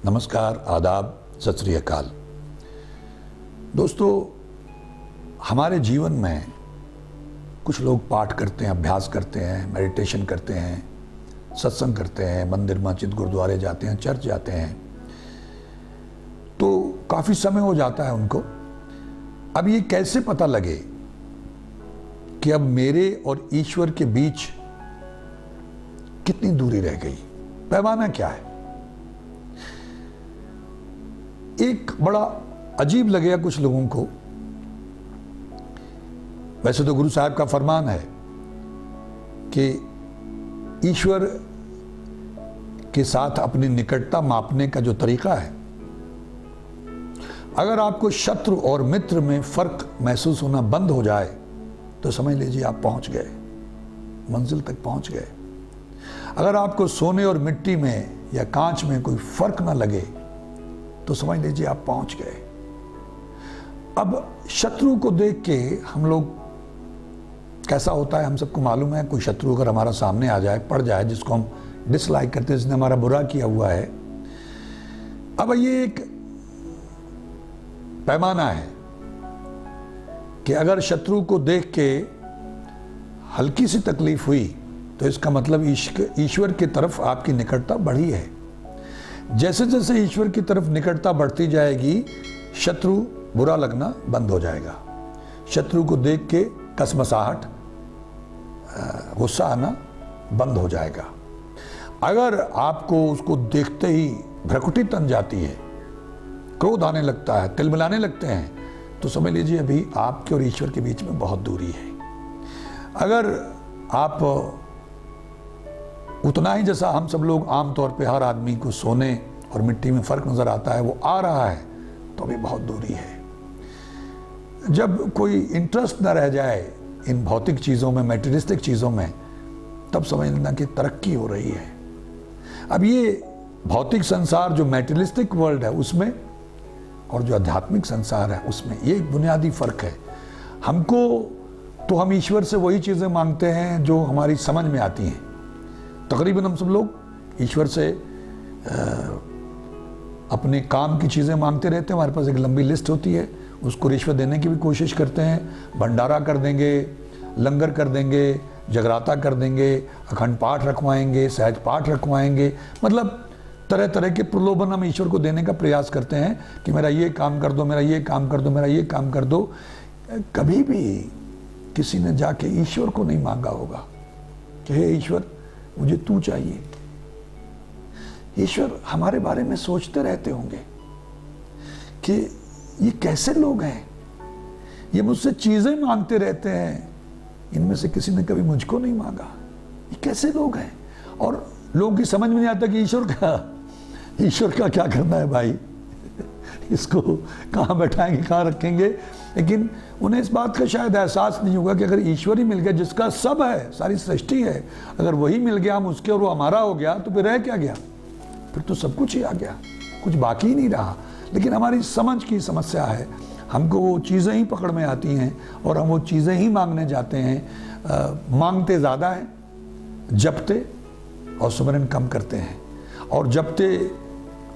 नमस्कार, आदाब, सत श्री अकाल। दोस्तों, हमारे जीवन में कुछ लोग पाठ करते हैं, अभ्यास करते हैं, मेडिटेशन करते हैं, सत्संग करते हैं, मंदिर मस्जिद गुरुद्वारे जाते हैं, चर्च जाते हैं, तो काफ़ी समय हो जाता है उनको। अब ये कैसे पता लगे कि अब मेरे और ईश्वर के बीच कितनी दूरी रह गई? पैमाना क्या है? एक बड़ा अजीब लगेगा कुछ लोगों को। वैसे तो गुरु साहब का फरमान है कि ईश्वर के साथ अपनी निकटता मापने का जो तरीका है, अगर आपको शत्रु और मित्र में फर्क महसूस होना बंद हो जाए तो समझ लीजिए आप पहुंच गए, मंजिल तक पहुंच गए। अगर आपको सोने और मिट्टी में या कांच में कोई फर्क ना लगे तो समझ लीजिए आप पहुंच गए। अब शत्रु को देख के हम लोग, कैसा होता है हम सबको मालूम है, कोई शत्रु अगर हमारा सामने आ जाए, पड़ जाए, जिसको हम डिसलाइक करते हैं, जिसने हमारा बुरा किया हुआ है, अब ये एक पैमाना है कि अगर शत्रु को देख के हल्की सी तकलीफ हुई तो इसका मतलब ईश्वर की तरफ आपकी निकटता बढ़ी है। जैसे जैसे ईश्वर की तरफ निकटता बढ़ती जाएगी, शत्रु बुरा लगना बंद हो जाएगा। शत्रु को देख के कसमसाहट, गुस्सा आना बंद हो जाएगा। अगर आपको उसको देखते ही भ्रकुटी तन जाती है, क्रोध आने लगता है, तिलमिलाने लगते हैं, तो समझ लीजिए अभी आपके और ईश्वर के बीच में बहुत दूरी है। अगर आप उतना ही, जैसा हम सब लोग आमतौर पे हर आदमी को सोने और मिट्टी में फर्क नजर आता है, वो आ रहा है, तो अभी बहुत दूरी है। जब कोई इंटरेस्ट न रह जाए इन भौतिक चीज़ों में, मैटेरियलिस्टिक चीज़ों में, तब समझ लेना कि तरक्की हो रही है। अब ये भौतिक संसार जो मैटेरियलिस्टिक वर्ल्ड है उसमें और जो आध्यात्मिक संसार है उसमें ये एक बुनियादी फर्क है। हमको तो हम ईश्वर से वही चीज़ें मांगते हैं जो हमारी समझ में आती हैं। तकरीबन हम सब लोग ईश्वर से अपने काम की चीज़ें मांगते रहते हैं। हमारे पास एक लंबी लिस्ट होती है, उसको रिश्वत देने की भी कोशिश करते हैं। भंडारा कर देंगे, लंगर कर देंगे, जगराता कर देंगे, अखंड पाठ रखवाएंगे, सहज पाठ रखवाएंगे, मतलब तरह तरह के प्रलोभन हम ईश्वर को देने का प्रयास करते हैं कि मेरा ये काम कर दो, मेरा ये काम कर दो, मेरा ये काम कर दो। कभी भी किसी ने जाके ईश्वर को नहीं मांगा होगा कि हे ईश्वर, मुझे तू चाहिए। ईश्वर हमारे बारे में सोचते रहते होंगे कि ये कैसे लोग हैं, ये मुझसे चीजें मांगते रहते हैं, इनमें से किसी ने कभी मुझको नहीं मांगा, ये कैसे लोग हैं। और लोगों की समझ में नहीं आता कि ईश्वर का क्या करना है भाई, इसको कहाँ बैठाएंगे, कहाँ रखेंगे। लेकिन उन्हें इस बात का शायद एहसास नहीं होगा कि अगर ईश्वर ही मिल गया, जिसका सब है, सारी सृष्टि है, अगर वही मिल गया, हम उसके और वो हमारा हो गया, तो फिर रह क्या गया? फिर तो सब कुछ ही आ गया, कुछ बाकी ही नहीं रहा। लेकिन हमारी समझ की समस्या है, हमको वो चीज़ें ही पकड़ में आती हैं और हम वो चीज़ें ही मांगने जाते हैं। मांगते ज़्यादा हैं, जपते और सिमरन कम करते हैं। और जपते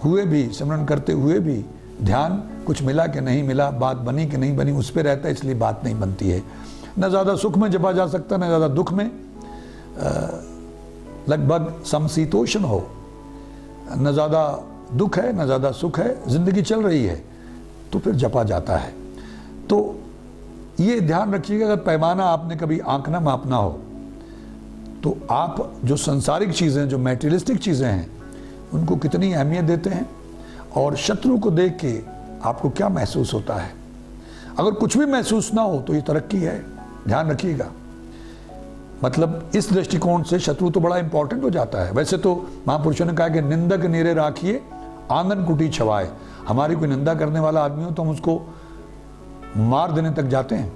हुए भी, सिमरन करते हुए भी ध्यान कुछ मिला कि नहीं मिला, बात बनी कि नहीं बनी, उस पर रहता है, इसलिए बात नहीं बनती है। न ज़्यादा सुख में जपा जा सकता, न ज़्यादा दुख में, लगभग समशीतोष्ण हो, न ज़्यादा दुख है न ज़्यादा सुख है, ज़िंदगी चल रही है, तो फिर जपा जाता है। तो ये ध्यान रखिएगा, अगर पैमाना आपने कभी आंकना मापना हो तो आप जो संसारिक चीज़ें, जो मैटेरियलिस्टिक चीज़ें हैं, उनको कितनी अहमियत देते हैं और शत्रु को देख के आपको क्या महसूस होता है। अगर कुछ भी महसूस ना हो तो ये तरक्की है, ध्यान रखिएगा। मतलब इस दृष्टिकोण से शत्रु तो बड़ा इंपॉर्टेंट हो जाता है। वैसे तो महापुरुषों ने कहा कि निंदक नेरे राखिए, आंगन कुटी छवाए। हमारी कोई निंदा करने वाला आदमी हो तो हम उसको मार देने तक जाते हैं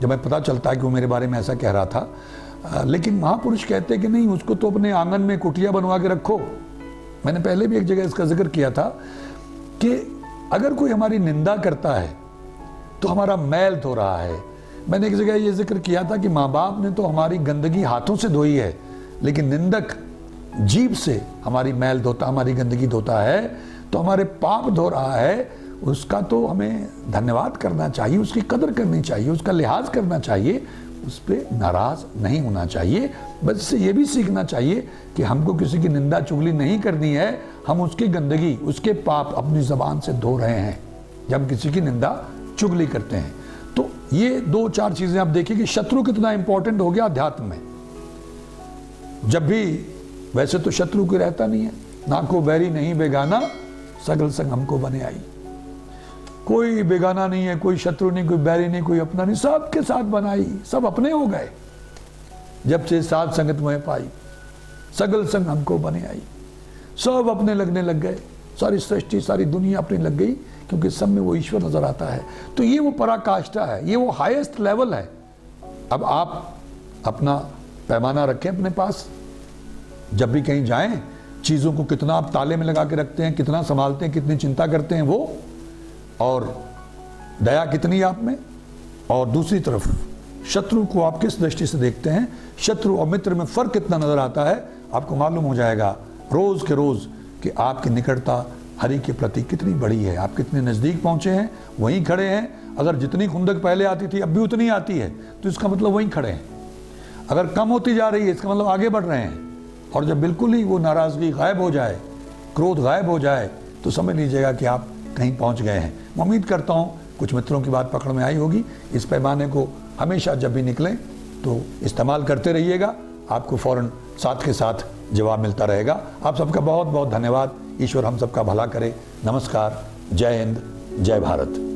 जब हमें पता चलता है कि वो मेरे बारे में ऐसा कह रहा था। लेकिन महापुरुष कहते हैं कि नहीं, उसको तो अपने आंगन में कुटिया बनवा के रखो। मैंने पहले भी एक जगह इसका जिक्र किया था कि अगर कोई हमारी निंदा करता है तो हमारा मैल धो रहा है। मैंने एक जगह ये जिक्र किया था कि माँ बाप ने तो हमारी गंदगी हाथों से धोई है, लेकिन निंदक जीभ से हमारी मैल धोता, हमारी गंदगी धोता है। तो हमारे पाप धो रहा है, उसका तो हमें धन्यवाद करना चाहिए, उसकी कदर करनी चाहिए, उसका लिहाज करना चाहिए, उस पर नाराज नहीं होना चाहिए। बस इससे ये भी सीखना चाहिए कि हमको किसी की निंदा चुगली नहीं करनी है, हम उसकी गंदगी, उसके पाप अपनी ज़बान से धो रहे हैं जब हम किसी की निंदा चुगली करते हैं। तो ये 2-4 चीज़ें आप देखिए कि शत्रु कितना इंपॉर्टेंट हो गया अध्यात्म में। जब भी, वैसे तो शत्रु कोई रहता नहीं है, ना को बैरी नहीं बेगाना, सगल संग हमको बने आई। कोई बेगाना नहीं है, कोई शत्रु नहीं, कोई बैरी नहीं, कोई अपना नहीं, सबके साथ बनाई, सब अपने हो गए। जब से साथ संगत में पाई, सगल संग हमको बने आई। सब अपने लगने लग गए, सारी सृष्टि, सारी दुनिया अपनी लग गई, क्योंकि सब में वो ईश्वर नजर आता है। तो ये वो पराकाष्ठा है, ये वो हाईएस्ट लेवल है। अब आप अपना पैमाना रखें अपने पास, जब भी कहीं जाएं, चीज़ों को कितना आप ताले में लगा के रखते हैं, कितना संभालते हैं, कितनी चिंता करते हैं वो, और दया कितनी आप में। और दूसरी तरफ शत्रु को आप किस दृष्टि से देखते हैं, शत्रु और मित्र में फ़र्क कितना नज़र आता है, आपको मालूम हो जाएगा रोज़ के रोज़ कि आपकी निकटता हरि के प्रति कितनी बड़ी है, आप कितने नज़दीक पहुँचे हैं, वहीं खड़े हैं। अगर जितनी खुंदक पहले आती थी अब भी उतनी आती है, तो इसका मतलब वहीं खड़े हैं। अगर कम होती जा रही है, इसका मतलब आगे बढ़ रहे हैं। और जब बिल्कुल ही वो नाराज़गी गायब हो जाए, क्रोध गायब हो जाए, तो समझ लीजिएगा कि आप कहीं पहुंच गए हैं। मैं उम्मीद करता हूं कुछ मित्रों की बात पकड़ में आई होगी। इस पैमाने को हमेशा जब भी निकलें तो इस्तेमाल करते रहिएगा, आपको फ़ौरन साथ के साथ जवाब मिलता रहेगा। आप सबका बहुत बहुत धन्यवाद। ईश्वर हम सबका भला करे। नमस्कार, जय हिंद, जय भारत।